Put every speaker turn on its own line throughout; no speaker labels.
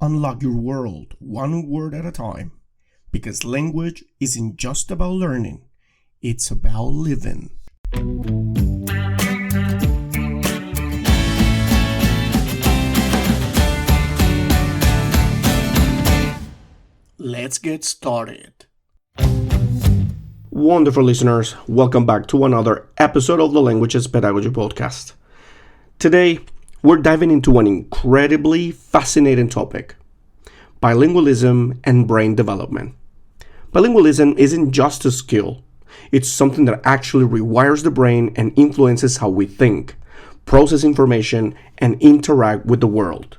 unlock your world one word at a time, because language isn't just about learning, it's about living. Let's get started. Wonderful listeners, welcome back to another episode of the Languages Pedagogy Podcast. Today, we're diving into an incredibly fascinating topic: bilingualism and brain development. Bilingualism isn't just a skill, it's something that actually rewires the brain and influences how we think, process information, and interact with the world.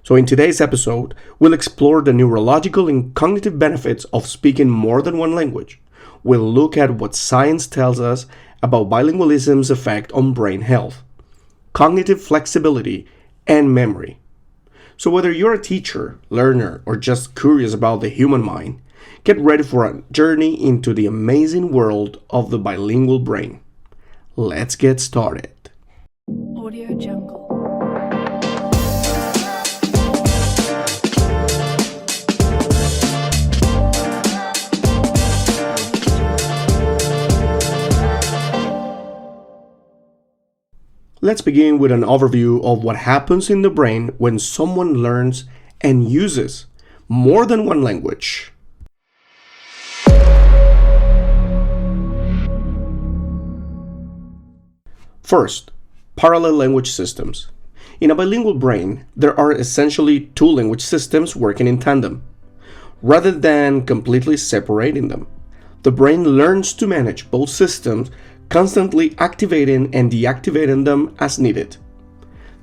So in today's episode, we'll explore the neurological and cognitive benefits of speaking more than one language. We'll look at what science tells us about bilingualism's effect on brain health, cognitive flexibility, and memory. So whether you're a teacher, learner, or just curious about the human mind, get ready for a journey into the amazing world of the bilingual brain. Let's get started.
Audio Jungle.
Let's begin with an overview of what happens in the brain when someone learns and uses more than one language. First, parallel language systems. In a bilingual brain, there are essentially two language systems working in tandem, rather than completely separating them. The brain learns to manage both systems, constantly activating and deactivating them as needed.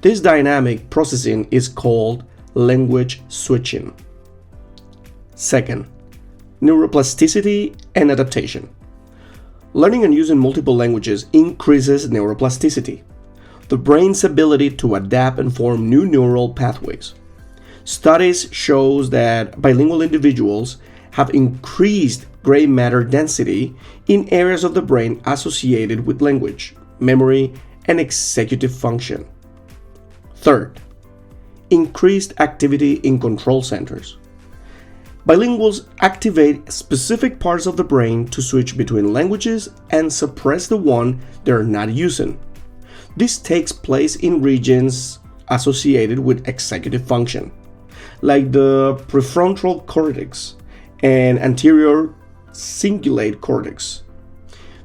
This dynamic processing is called language switching. Second, neuroplasticity and adaptation. Learning and using multiple languages increases neuroplasticity, the brain's ability to adapt and form new neural pathways. Studies show that bilingual individuals have increased gray matter density in areas of the brain associated with language, memory, and executive function. Third, increased activity in control centers. Bilinguals activate specific parts of the brain to switch between languages and suppress the one they're not using. This takes place in regions associated with executive function, like the prefrontal cortex and anterior cingulate cortex.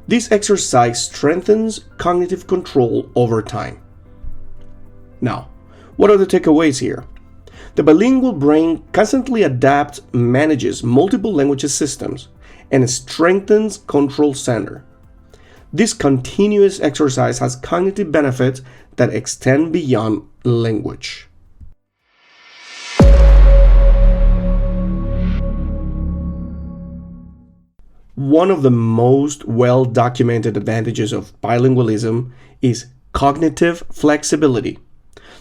This exercise strengthens cognitive control over time. Now, what are the takeaways here? The bilingual brain constantly adapts, manages multiple language systems, and strengthens control center. This continuous exercise has cognitive benefits that extend beyond language. One of the most well-documented advantages of bilingualism is cognitive flexibility,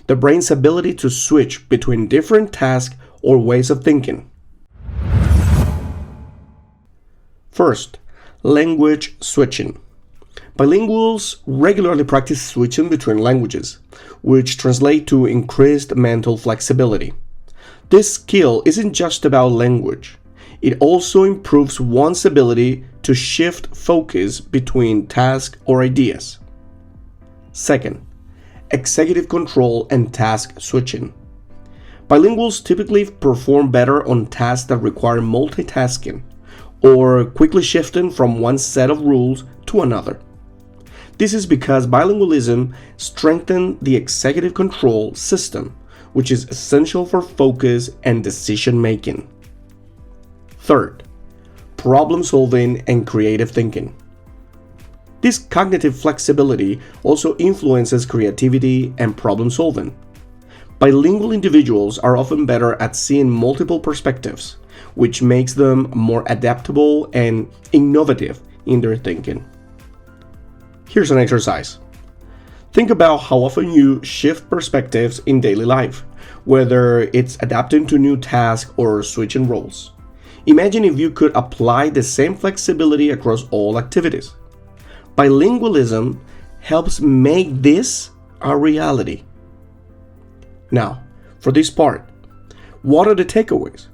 the brain's ability to switch between different tasks or ways of thinking. First, language switching. Bilinguals regularly practice switching between languages, which translate to increased mental flexibility. This skill isn't just about language. It also improves one's ability to shift focus between tasks or ideas. Second, executive control and task switching. Bilinguals typically perform better on tasks that require multitasking or quickly shifting from one set of rules to another. This is because bilingualism strengthens the executive control system, which is essential for focus and decision making. Third, problem solving and creative thinking. This cognitive flexibility also influences creativity and problem solving. Bilingual individuals are often better at seeing multiple perspectives, which makes them more adaptable and innovative in their thinking. Here's an exercise. Think about how often you shift perspectives in daily life, whether it's adapting to new tasks or switching roles. Imagine if you could apply the same flexibility across all activities. Bilingualism helps make this a reality. Now, for this part, What are the takeaways?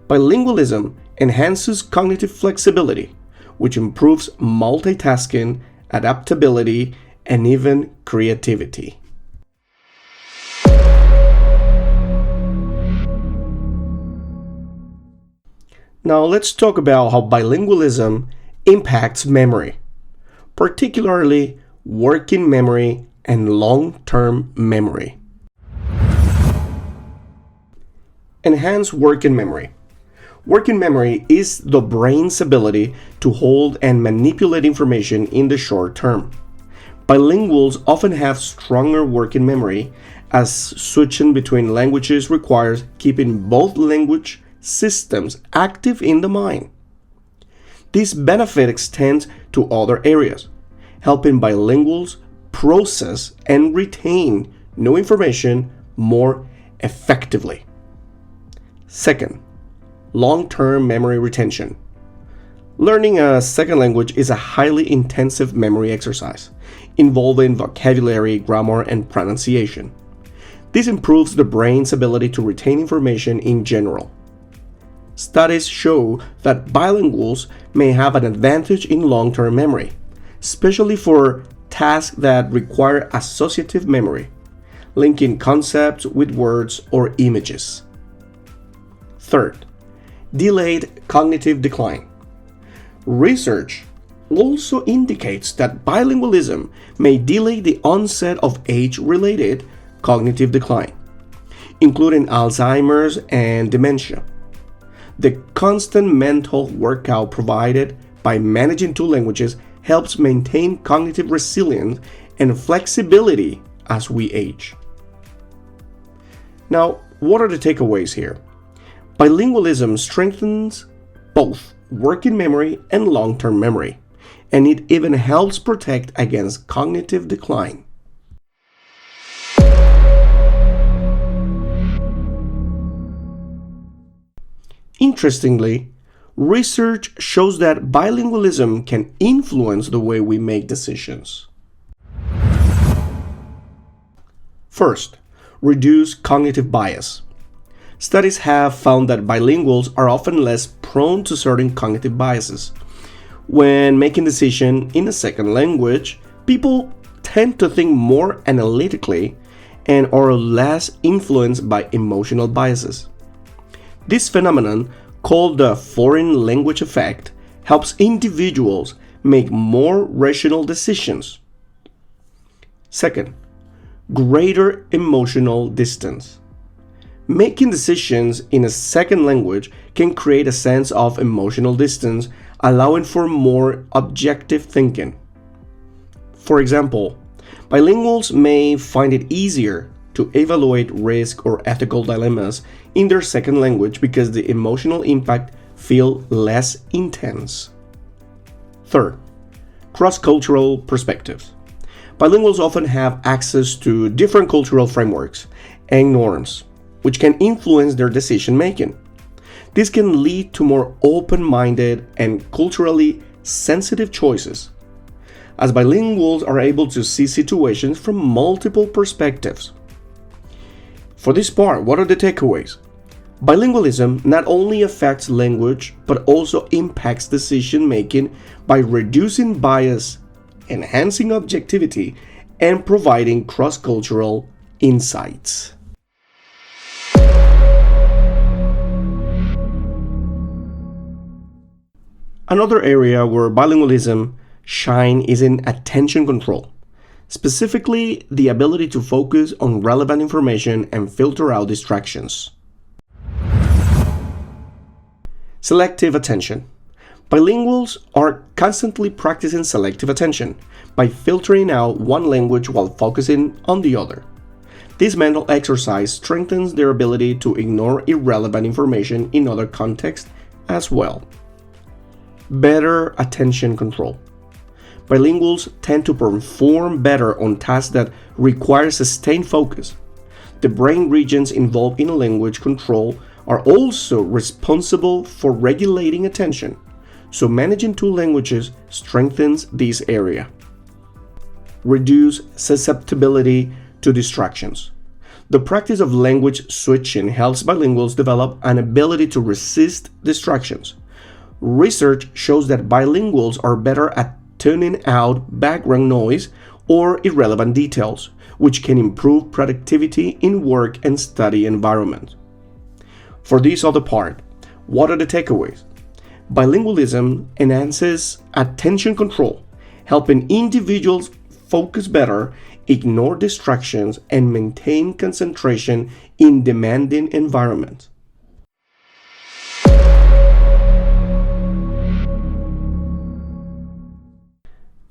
Bilingualism enhances cognitive flexibility, which improves multitasking, adaptability, and even creativity. Now let's talk about how bilingualism impacts memory, particularly working memory and long-term memory. Enhance working memory. Working memory is the brain's ability to hold and manipulate information in the short term. Bilinguals often have stronger working memory, as switching between languages requires keeping both language systems active in the mind. This benefit extends to other areas, helping bilinguals process and retain new information more effectively. Second, long-term memory retention. Learning a second language is a highly intensive memory exercise, involving vocabulary, grammar, and pronunciation. This improves the brain's ability to retain information in general. Studies show that bilinguals may have an advantage in long-term memory, especially for tasks that require associative memory, linking concepts with words or images. Third, delayed cognitive decline. Research also indicates that bilingualism may delay the onset of age-related cognitive decline, including Alzheimer's and dementia. The constant mental workout provided by managing two languages helps maintain cognitive resilience and flexibility as we age. Now, what are the takeaways here? Bilingualism strengthens both working memory and long-term memory, and it even helps protect against cognitive decline. Interestingly, research shows that bilingualism can influence the way we make decisions. First, reduce cognitive bias. Studies have found that bilinguals are often less prone to certain cognitive biases. When making decisions in a second language, people tend to think more analytically and are less influenced by emotional biases. This phenomenon, called the foreign language effect, helps individuals make more rational decisions. Second, greater emotional distance. Making decisions in a second language can create a sense of emotional distance, allowing for more objective thinking. For example, bilinguals may find it easier to evaluate risk or ethical dilemmas in their second language because the emotional impact feels less intense. Third, cross-cultural perspectives. Bilinguals often have access to different cultural frameworks and norms, which can influence their decision-making. This can lead to more open-minded and culturally sensitive choices, as bilinguals are able to see situations from multiple perspectives. For this part, what are the takeaways? Bilingualism not only affects language, but also impacts decision-making by reducing bias, enhancing objectivity, and providing cross-cultural insights. Another area where bilingualism shines is in attention control, specifically the ability to focus on relevant information and filter out distractions. Selective attention. Bilinguals are constantly practicing selective attention by filtering out one language while focusing on the other. This mental exercise strengthens their ability to ignore irrelevant information in other contexts as well. Better attention control. Bilinguals tend to perform better on tasks that require sustained focus. The brain regions involved in language control are also responsible for regulating attention, so managing two languages strengthens this area. Reduce susceptibility to distractions. The practice of language switching helps bilinguals develop an ability to resist distractions. Research shows that bilinguals are better at tuning out background noise or irrelevant details, which can improve productivity in work and study environments. For this other part, what are the takeaways? Bilingualism enhances attention control, helping individuals focus better, ignore distractions, and maintain concentration in demanding environments.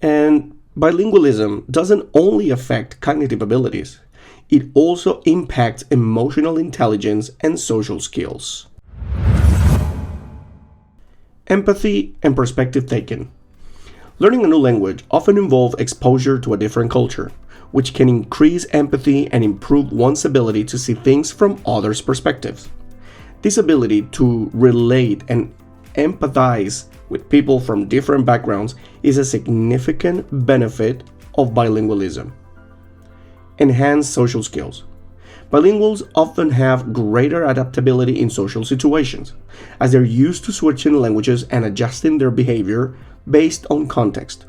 And bilingualism doesn't only affect cognitive abilities, it also impacts emotional intelligence and social skills. Empathy and perspective taking. Learning a new language often involves exposure to a different culture, which can increase empathy and improve one's ability to see things from others' perspectives. This ability to relate and empathize with people from different backgrounds is a significant benefit of bilingualism. Enhanced social skills. Bilinguals often have greater adaptability in social situations, as they're used to switching languages and adjusting their behavior based on context.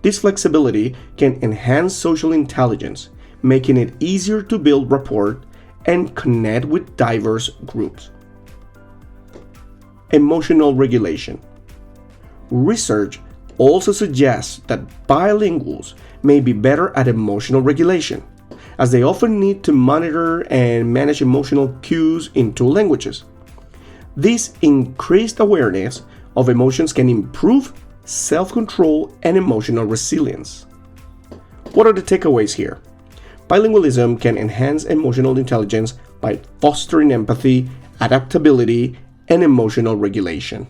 This flexibility can enhance social intelligence, making it easier to build rapport and connect with diverse groups. Emotional regulation. Research also suggests that bilinguals may be better at emotional regulation, as they often need to monitor and manage emotional cues in two languages. This increased awareness of emotions can improve self-control and emotional resilience. What are the takeaways here? Bilingualism can enhance emotional intelligence by fostering empathy, adaptability, and emotional regulation.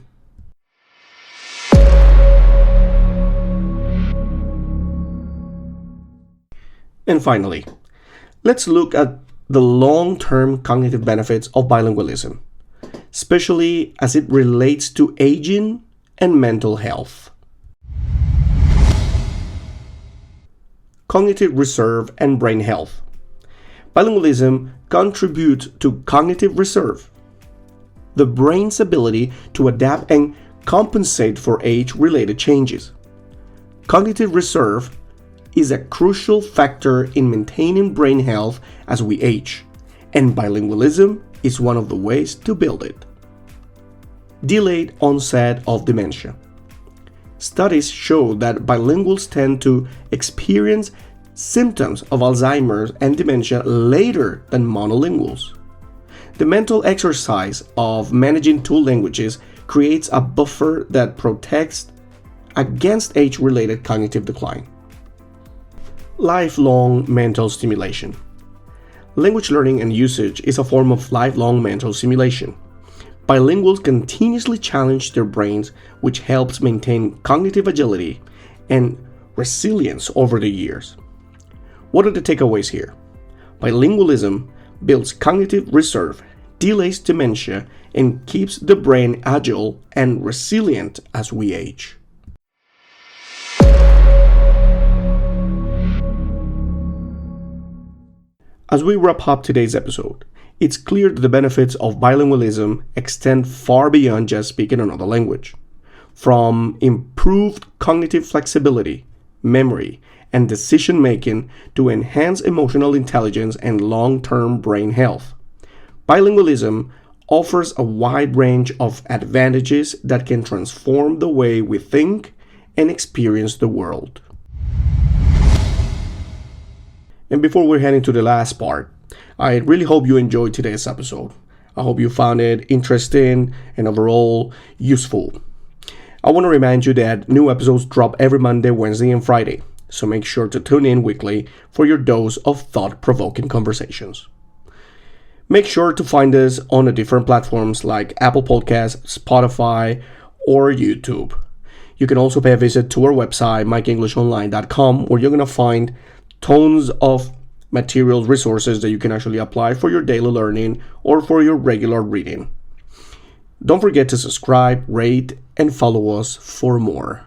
And finally, let's look at the long-term cognitive benefits of bilingualism, especially as it relates to aging and mental health. Cognitive reserve and brain health. Bilingualism contributes to cognitive reserve, the brain's ability to adapt and compensate for age-related changes. Cognitive reserve is a crucial factor in maintaining brain health as we age, and bilingualism is one of the ways to build it. Delayed onset of dementia. Studies show that bilinguals tend to experience symptoms of Alzheimer's and dementia later than monolinguals. The mental exercise of managing two languages creates a buffer that protects against age-related cognitive decline. Lifelong mental stimulation. Language learning and usage is a form of lifelong mental stimulation. Bilinguals continuously challenge their brains, which helps maintain cognitive agility and resilience over the years. What are the takeaways here? Bilingualism builds cognitive reserve, delays dementia, and keeps the brain agile and resilient as we age. As we wrap up today's episode, it's clear that the benefits of bilingualism extend far beyond just speaking another language. From improved cognitive flexibility, memory, and decision-making to enhanced emotional intelligence and long-term brain health, bilingualism offers a wide range of advantages that can transform the way we think and experience the world. And before we're heading to the last part, I really hope you enjoyed today's episode. I hope you found it interesting and overall useful. I want to remind you that new episodes drop every Monday, Wednesday, and Friday, so make sure to tune in weekly for your dose of thought-provoking conversations. Make sure to find us on the different platforms like Apple Podcasts, Spotify, or YouTube. You can also pay a visit to our website, MikeEnglishOnline.com, where you're going to find tons of materials, resources that you can actually apply for your daily learning or for your regular reading. Don't forget to subscribe, rate, and follow us for more.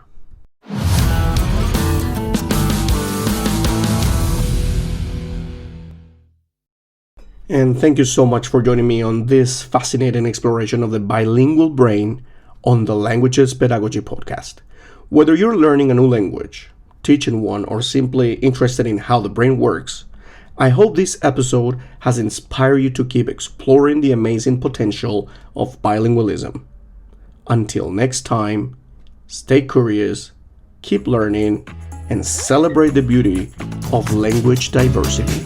And thank you so much for joining me on this fascinating exploration of the bilingual brain on the Languages Pedagogy podcast. Whether you're learning a new language, teaching one, or simply interested in how the brain works, I hope this episode has inspired you to keep exploring the amazing potential of bilingualism. Until next time, stay curious, keep learning, and celebrate the beauty of language diversity.